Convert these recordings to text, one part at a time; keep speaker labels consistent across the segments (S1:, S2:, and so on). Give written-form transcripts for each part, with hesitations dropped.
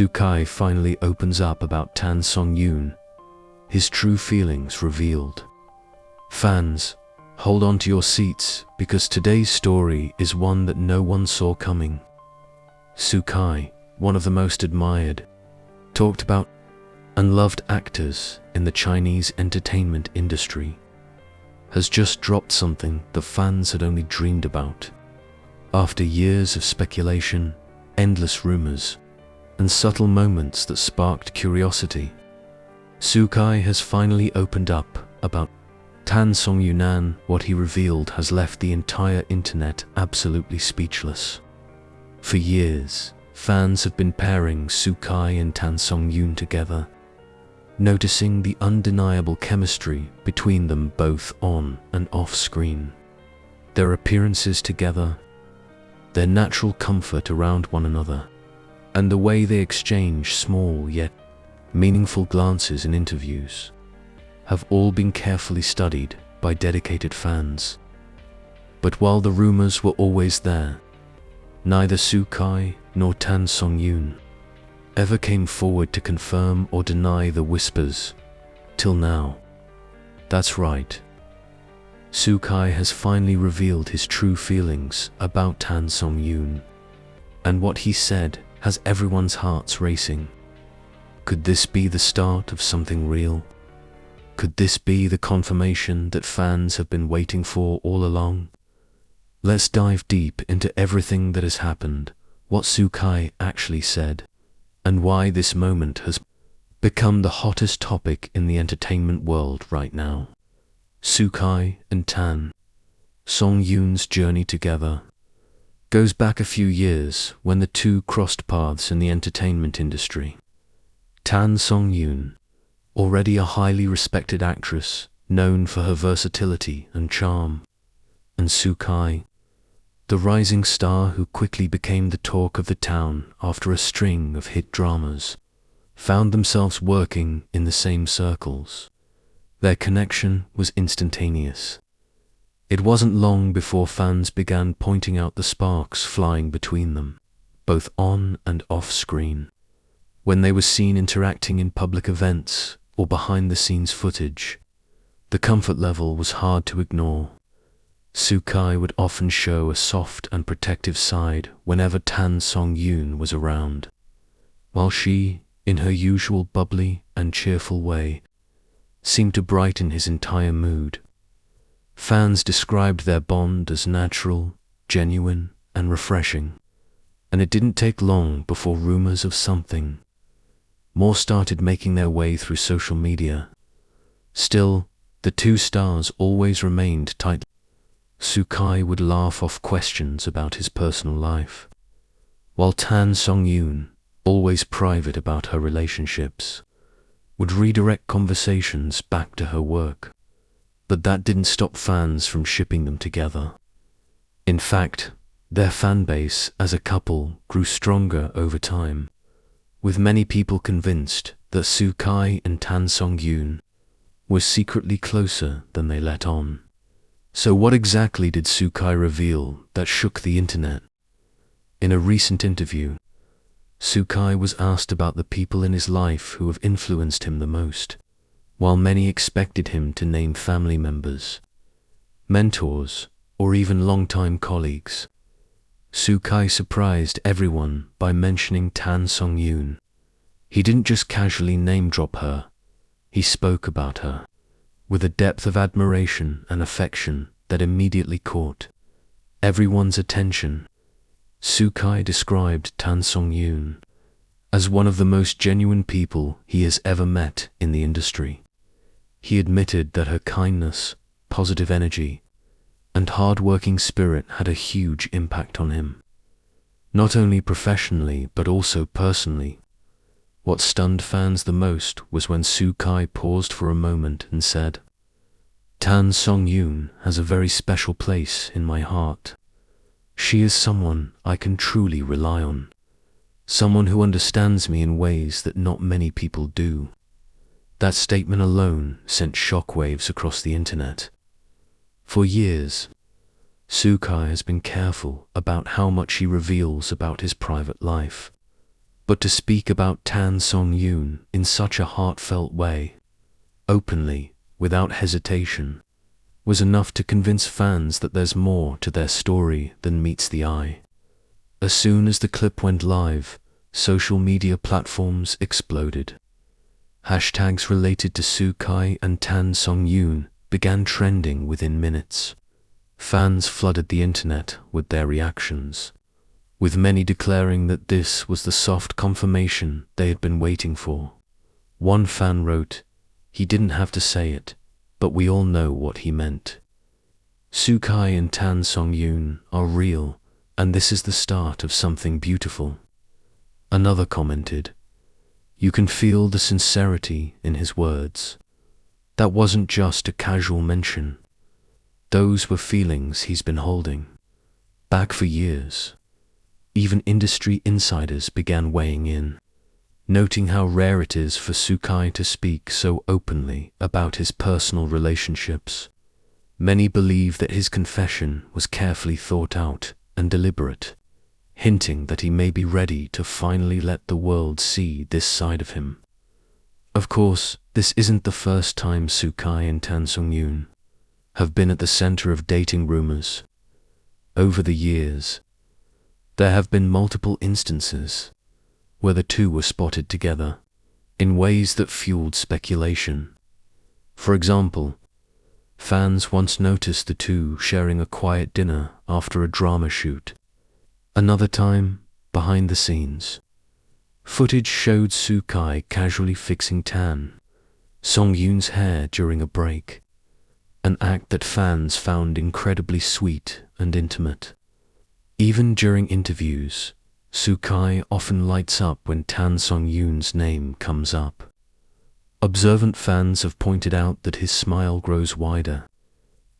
S1: Sukai finally opens up about Tan Songyun, his true feelings revealed. Fans, hold on to your seats because today's story is one that no one saw coming. Sukai, one of the most admired, talked about, and loved actors in the Chinese entertainment industry, has just dropped something the fans had only dreamed about. After years of speculation, endless rumors, and subtle moments that sparked curiosity, Sukai has finally opened up about Tan Songyun. What he revealed has left the entire internet absolutely speechless. For years, fans have been pairing Sukai and Tan Songyun together, noticing the undeniable chemistry between them both on and off screen. Their appearances together, their natural comfort around one another, and the way they exchange small yet meaningful glances in interviews have all been carefully studied by dedicated fans. But while the rumors were always there, neither Sukai nor Tan Songyun ever came forward to confirm or deny the whispers, till now. That's right. Sukai has finally revealed his true feelings about Tan Songyun, and what he said has everyone's hearts racing. Could this be the start of something real? Could this be the confirmation that fans have been waiting for all along? Let's dive deep into everything that has happened, what Sukai actually said, and why this moment has become the hottest topic in the entertainment world right now. Sukai and Tan Songyun's journey together goes back a few years when the two crossed paths in the entertainment industry. Tan Songyun, already a highly respected actress known for her versatility and charm, and Sukai, the rising star who quickly became the talk of the town after a string of hit dramas, found themselves working in the same circles. Their connection was instantaneous. It wasn't long before fans began pointing out the sparks flying between them, both on and off screen. When they were seen interacting in public events or behind-the-scenes footage, the comfort level was hard to ignore. Sukai would often show a soft and protective side whenever Tan Songyun was around, while she, in her usual bubbly and cheerful way, seemed to brighten his entire mood. Fans described their bond as natural, genuine, and refreshing, and it didn't take long before rumors of something more started making their way through social media. Still, the two stars always remained tight. Sukai would laugh off questions about his personal life, while Tan Songyun, always private about her relationships, would redirect conversations back to her work. But that didn't stop fans from shipping them together. In fact, their fanbase as a couple grew stronger over time, with many people convinced that Sukai and Tan Songyun were secretly closer than they let on. So what exactly did Sukai reveal that shook the internet? In a recent interview, Sukai was asked about the people in his life who have influenced him the most. While many expected him to name family members, mentors, or even longtime colleagues, Sukai surprised everyone by mentioning Tan Songyun. He didn't just casually name-drop her, he spoke about her with a depth of admiration and affection that immediately caught everyone's attention. Sukai described Tan Songyun as one of the most genuine people he has ever met in the industry. He admitted that her kindness, positive energy, and hard-working spirit had a huge impact on him, not only professionally but also personally. What stunned fans the most was when Sukai paused for a moment and said, "Tan Songyun has a very special place in my heart. She is someone I can truly rely on, someone who understands me in ways that not many people do." That statement alone sent shockwaves across the internet. For years, Sukai has been careful about how much he reveals about his private life. But to speak about Tan Songyun in such a heartfelt way, openly, without hesitation, was enough to convince fans that there's more to their story than meets the eye. As soon as the clip went live, social media platforms exploded. Hashtags related to Sukai and Tan Songyun began trending within minutes. Fans flooded the internet with their reactions, with many declaring that this was the soft confirmation they had been waiting for. One fan wrote, "He didn't have to say it, but we all know what he meant. Sukai and Tan Songyun are real, and this is the start of something beautiful." Another commented, "You can feel the sincerity in his words. That wasn't just a casual mention. Those were feelings he's been holding back for years." Even industry insiders began weighing in, noting how rare it is for Sukai to speak so openly about his personal relationships. Many believe that his confession was carefully thought out and deliberate, hinting that he may be ready to finally let the world see this side of him. Of course, this isn't the first time Sukai and Tan Songyun have been at the center of dating rumors. Over the years, there have been multiple instances where the two were spotted together in ways that fueled speculation. For example, fans once noticed the two sharing a quiet dinner after a drama shoot. Another time, behind the scenes, footage showed Sukai casually fixing Tan Songyun's hair during a break, an act that fans found incredibly sweet and intimate. Even during interviews, Sukai often lights up when Tan Songyun's name comes up. Observant fans have pointed out that his smile grows wider,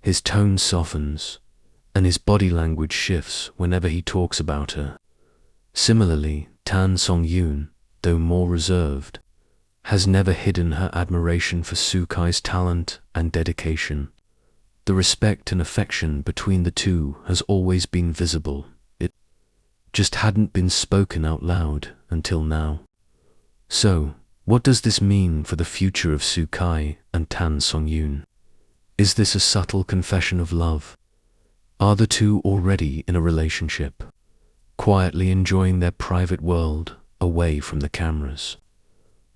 S1: his tone softens, and his body language shifts whenever he talks about her. Similarly, Tan Songyun, though more reserved, has never hidden her admiration for Sukai's talent and dedication. The respect and affection between the two has always been visible. It just hadn't been spoken out loud until now. So, what does this mean for the future of Sukai and Tan Songyun? Is this a subtle confession of love? Are the two already in a relationship, quietly enjoying their private world away from the cameras?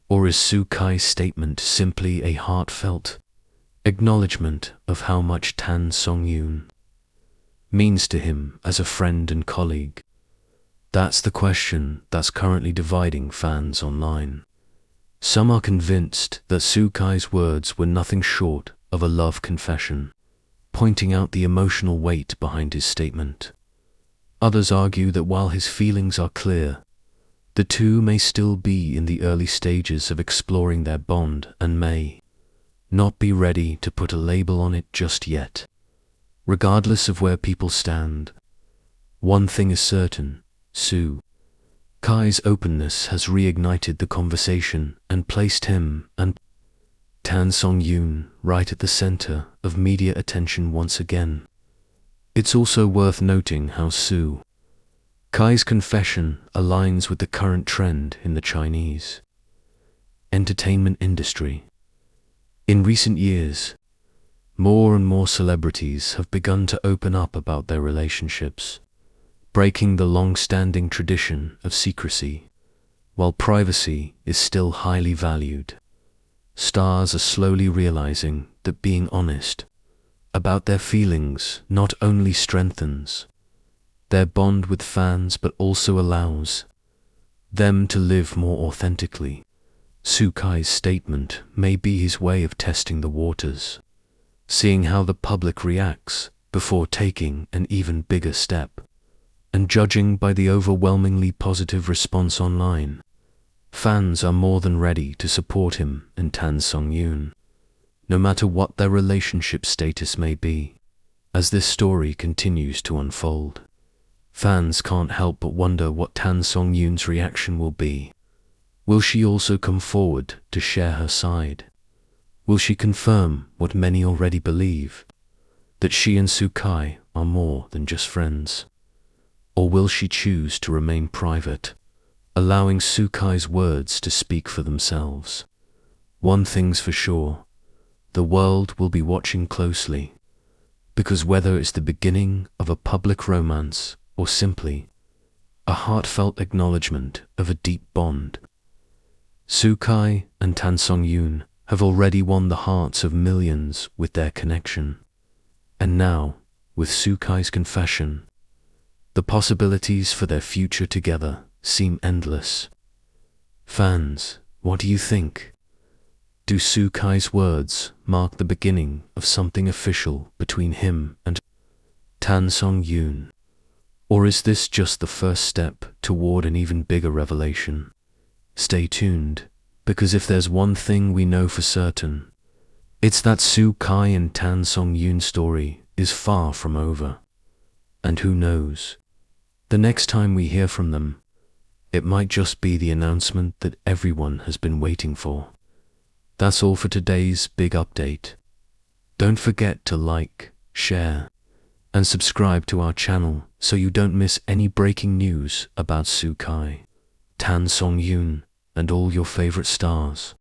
S1: Or is Sukai's statement simply a heartfelt acknowledgement of how much Tan Songyun means to him as a friend and colleague? That's the question that's currently dividing fans online. Some are convinced that Sukai's words were nothing short of a love confession, pointing out the emotional weight behind his statement. Others argue that while his feelings are clear, the two may still be in the early stages of exploring their bond and may not be ready to put a label on it just yet. Regardless of where people stand, one thing is certain: Sukai's openness has reignited the conversation and placed him and Tan Songyun right at the center of media attention once again. It's also worth noting how Sukai's confession aligns with the current trend in the Chinese entertainment industry. In recent years, more and more celebrities have begun to open up about their relationships, breaking the long-standing tradition of secrecy. While privacy is still highly valued, stars are slowly realizing that being honest about their feelings not only strengthens their bond with fans but also allows them to live more authentically. Sukai's statement may be his way of testing the waters, seeing how the public reacts before taking an even bigger step. And judging by the overwhelmingly positive response online, fans are more than ready to support him and Tan Songyun, no matter what their relationship status may be. As this story continues to unfold, fans can't help but wonder what Tan Songyun's reaction will be. Will she also come forward to share her side? Will she confirm what many already believe, that she and Sukai are more than just friends? Or will she choose to remain private, allowing Sukai's words to speak for themselves. One thing's for sure, the world will be watching closely, because whether it's the beginning of a public romance or simply a heartfelt acknowledgement of a deep bond, Sukai and Songyun have already won the hearts of millions with their connection. And now, with Sukai's confession, the possibilities for their future together seem endless. Fans, what do you think? Do Sukai's words mark the beginning of something official between him and Songyun? Or is this just the first step toward an even bigger revelation? Stay tuned, because if there's one thing we know for certain, it's that Sukai and Songyun's story is far from over. And who knows? The next time we hear from them, it might just be the announcement that everyone has been waiting for. That's all for today's big update. Don't forget to like, share, and subscribe to our channel so you don't miss any breaking news about Sukai, Songyun, and all your favorite stars.